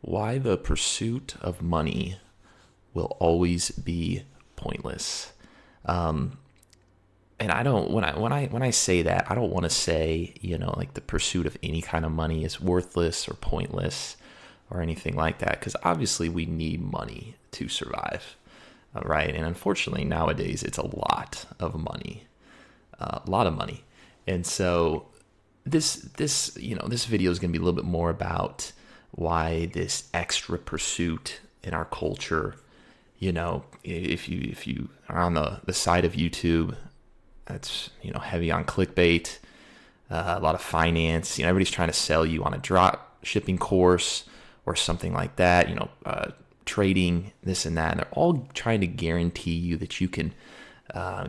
Why the pursuit of money will always be pointless. Um, and I don't when I say that, I don't want to say, like the pursuit of any kind of money is worthless or pointless or anything like that, because obviously we need money to survive, right? And unfortunately nowadays it's a lot of money, a lot of money. And so this video is going to be a little bit more about why this extra pursuit in our culture. If you are on the side of YouTube that's heavy on clickbait, a lot of finance. Everybody's trying to sell you on a drop shipping course or something like that. Trading, this and that, and they're all trying to guarantee you that you can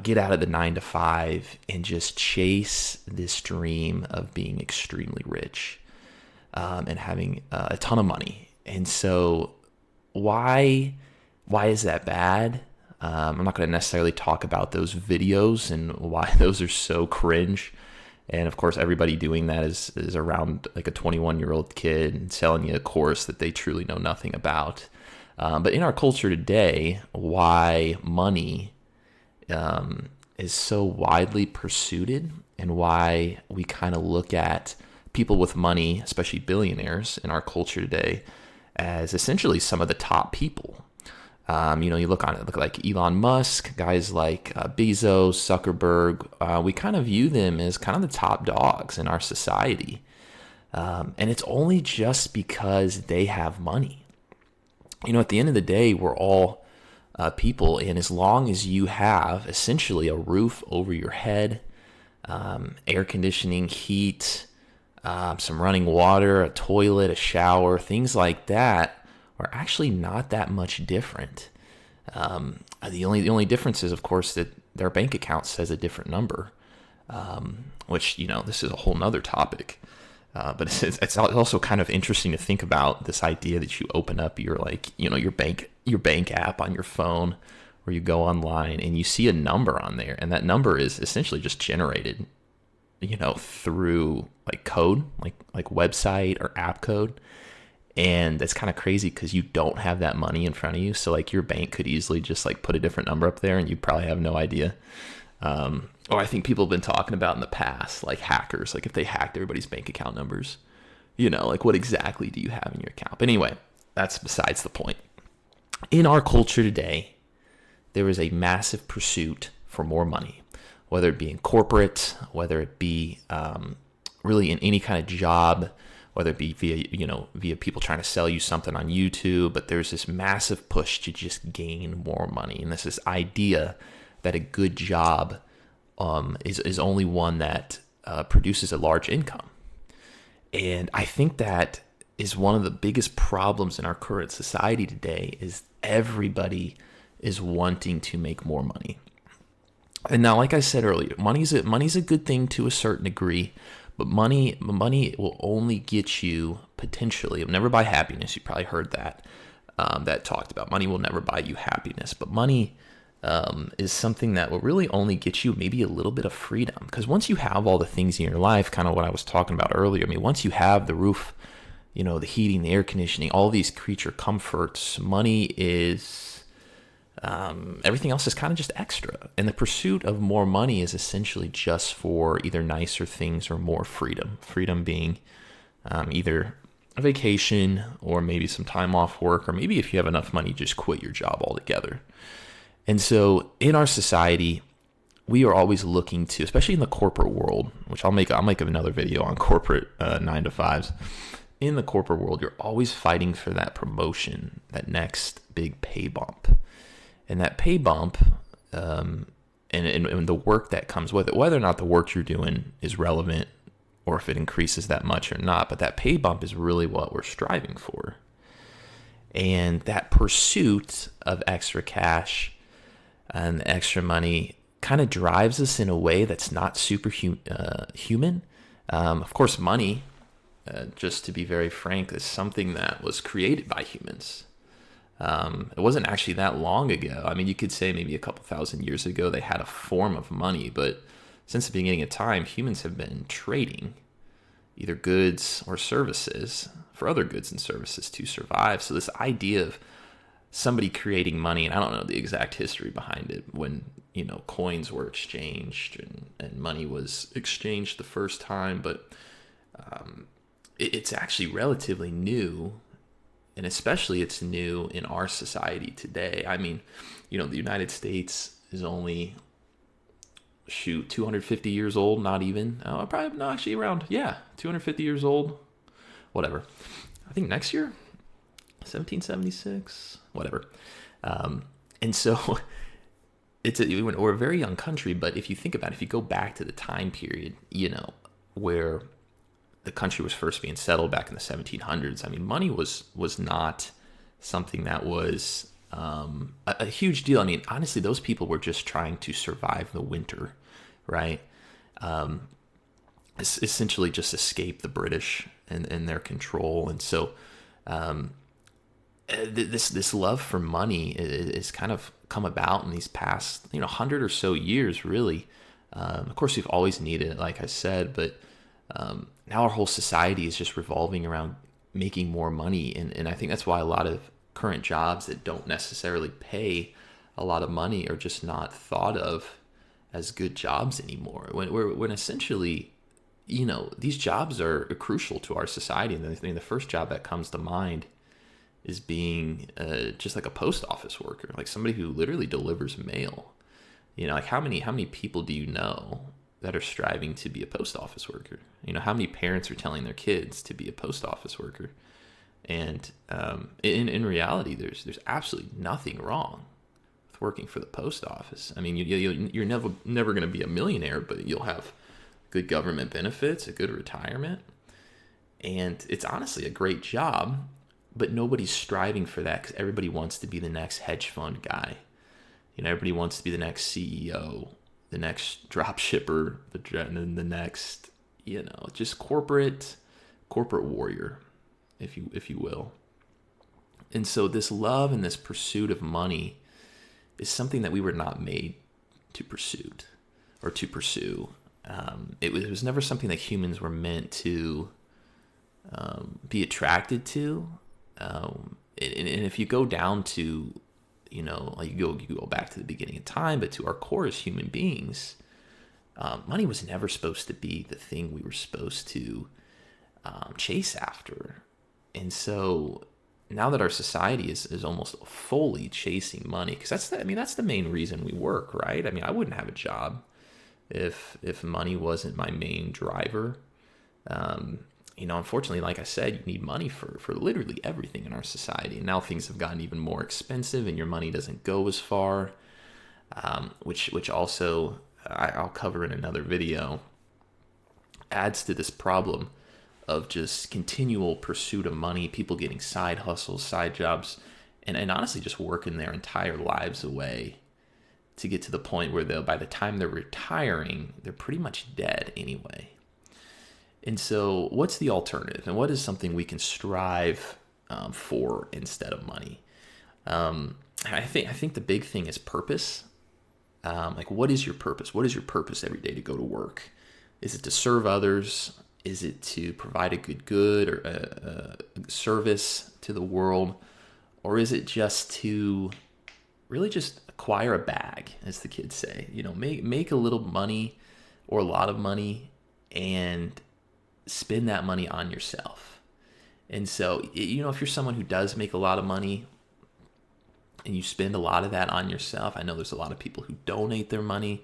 get out of the 9 to 5 and just chase this dream of being extremely rich, and having a ton of money. And so, why is that bad? I'm not going to necessarily talk about those videos and why those are so cringe. And of course, everybody doing that is around like a 21-year-old kid and selling you a course that they truly know nothing about. But in our culture today, why money is so widely pursued, and why we kind of look at people with money, especially billionaires in our culture today, as essentially some of the top people. You look like Elon Musk, guys like Bezos, Zuckerberg. We kind of view them as kind of the top dogs in our society, and it's only just because they have money. At the end of the day, we're all people, and as long as you have essentially a roof over your head, air conditioning, heat, some running water, a toilet, a shower, things like that, are actually not that much different. The only difference is, of course, that their bank account says a different number, which, this is a whole nother topic. But it's also kind of interesting to think about this idea that you open up your bank app on your phone, or you go online and you see a number on there, and that number is essentially just generated, through like code, like website or app code. And that's kind of crazy because you don't have that money in front of you. So like your bank could easily just like put a different number up there and you probably have no idea. Or I think people have been talking about in the past, like hackers, like if they hacked everybody's bank account numbers, like what exactly do you have in your account? But anyway, that's besides the point. In our culture today, there is a massive pursuit for more money, whether it be in corporate, whether it be really in any kind of job, whether it be via people trying to sell you something on YouTube. But there's this massive push to just gain more money. And there's this idea that a good job is only one that produces a large income. And I think that is one of the biggest problems in our current society today, is everybody is wanting to make more money. And now, like I said earlier, money's a good thing to a certain degree. But money will only get you, potentially, it'll never buy happiness. You probably heard that, that talked about. Money will never buy you happiness. But money is something that will really only get you maybe a little bit of freedom. Because once you have all the things in your life, kind of what I was talking about earlier, once you have the roof, the heating, the air conditioning, all these creature comforts, money is... everything else is kind of just extra. And the pursuit of more money is essentially just for either nicer things or more freedom. Freedom being either a vacation, or maybe some time off work, or maybe if you have enough money, just quit your job altogether. And so in our society, we are always looking to, especially in the corporate world, which I'll make another video on corporate 9 to 5s. In the corporate world, you're always fighting for that promotion, that next big pay bump. And that pay bump, and the work that comes with it, whether or not the work you're doing is relevant, or if it increases that much or not, but that pay bump is really what we're striving for. And that pursuit of extra cash and extra money kind of drives us in a way that's not super human. Of course, money, just to be very frank, is something that was created by humans. It wasn't actually that long ago. You could say maybe a couple thousand years ago they had a form of money, but since the beginning of time, humans have been trading either goods or services for other goods and services to survive. So this idea of somebody creating money, and I don't know the exact history behind it, when, coins were exchanged and money was exchanged the first time, but it's actually relatively new, and especially it's new in our society today. I mean, the United States is only 250 years old, not even, probably no, actually around 250 years old, whatever. I think next year 1776, whatever. And so we're a very young country, but if you think about it, if you go back to the time period, where the country was first being settled back in the 1700s, I mean, money was not something that was a huge deal. I mean, honestly, those people were just trying to survive the winter, right? Essentially just escape the British and their control. And so this love for money is kind of come about in these past 100 or so years, really. Of course, we've always needed it, like I said, but now our whole society is just revolving around making more money, and I think that's why a lot of current jobs that don't necessarily pay a lot of money are just not thought of as good jobs anymore. When essentially, these jobs are crucial to our society, and I think the first job that comes to mind is being just like a post office worker, like somebody who literally delivers mail. Like how many people do you know that are striving to be a post office worker? How many parents are telling their kids to be a post office worker? And in reality, there's absolutely nothing wrong with working for the post office. I mean, you're never going to be a millionaire, but you'll have good government benefits, a good retirement, and it's honestly a great job. But nobody's striving for that because everybody wants to be the next hedge fund guy. Everybody wants to be the next CEO, the next drop shipper, the next, just corporate warrior, if you will. And so this love and this pursuit of money is something that we were not made to pursue. It was never something that humans were meant to be attracted to. And if you go down to, like you go back to the beginning of time, but to our core as human beings, money was never supposed to be the thing we were supposed to chase after. And so now that our society is almost fully chasing money, because that's the main reason we work, right? I mean, I wouldn't have a job if money wasn't my main driver. Unfortunately, like I said, you need money for literally everything in our society. And now things have gotten even more expensive and your money doesn't go as far, which also I'll cover in another video, adds to this problem of just continual pursuit of money, people getting side hustles, side jobs, and honestly just working their entire lives away to get to the point where by the time they're retiring, they're pretty much dead anyway. And so what's the alternative? And what is something we can strive for instead of money? I think the big thing is purpose. Like, what is your purpose? What is your purpose every day to go to work? Is it to serve others? Is it to provide a good or a service to the world? Or is it just to really just acquire a bag, as the kids say? Make a little money or a lot of money and spend that money on yourself. And so, if you're someone who does make a lot of money and you spend a lot of that on yourself, I know there's a lot of people who donate their money.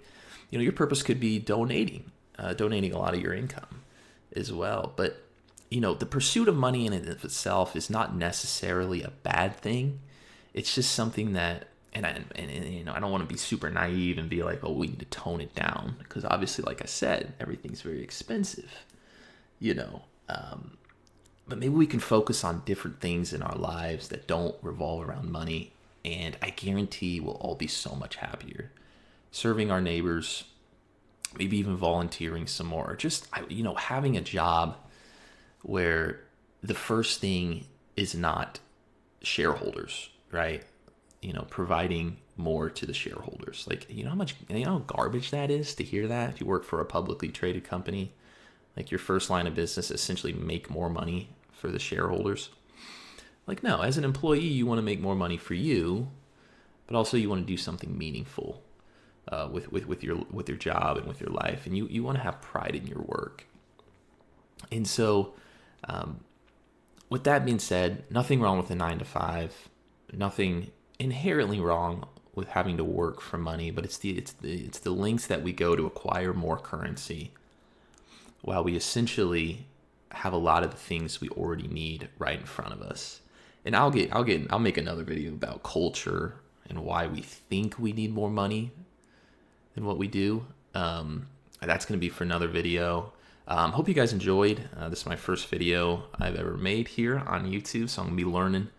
Your purpose could be donating a lot of your income as well. But, the pursuit of money in and of itself is not necessarily a bad thing. It's just something that, and I don't want to be super naive and be like, oh, we need to tone it down, because obviously, like I said, everything's very expensive. But maybe we can focus on different things in our lives that don't revolve around money, and I guarantee we'll all be so much happier. Serving our neighbors, maybe even volunteering some more, just having a job where the first thing is not shareholders, right? Providing more to the shareholders. Like, how garbage that is to hear that if you work for a publicly traded company. Like, your first line of business, essentially make more money for the shareholders. Like, no, as an employee, you want to make more money for you, but also you want to do something meaningful with your job and with your life, and you want to have pride in your work. And so, with that being said, nothing wrong with a 9 to 5, nothing inherently wrong with having to work for money, but it's the lengths that we go to acquire more currency, while we essentially have a lot of the things we already need right in front of us. And I'll make another video about culture and why we think we need more money than what we do. That's going to be for another video. Hope you guys enjoyed. This is my first video I've ever made here on YouTube, so I'm going to be learning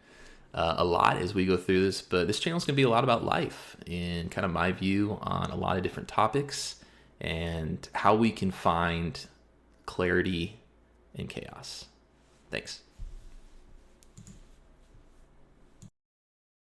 a lot as we go through this. But this channel is going to be a lot about life and kind of my view on a lot of different topics and how we can find clarity in chaos. Thanks.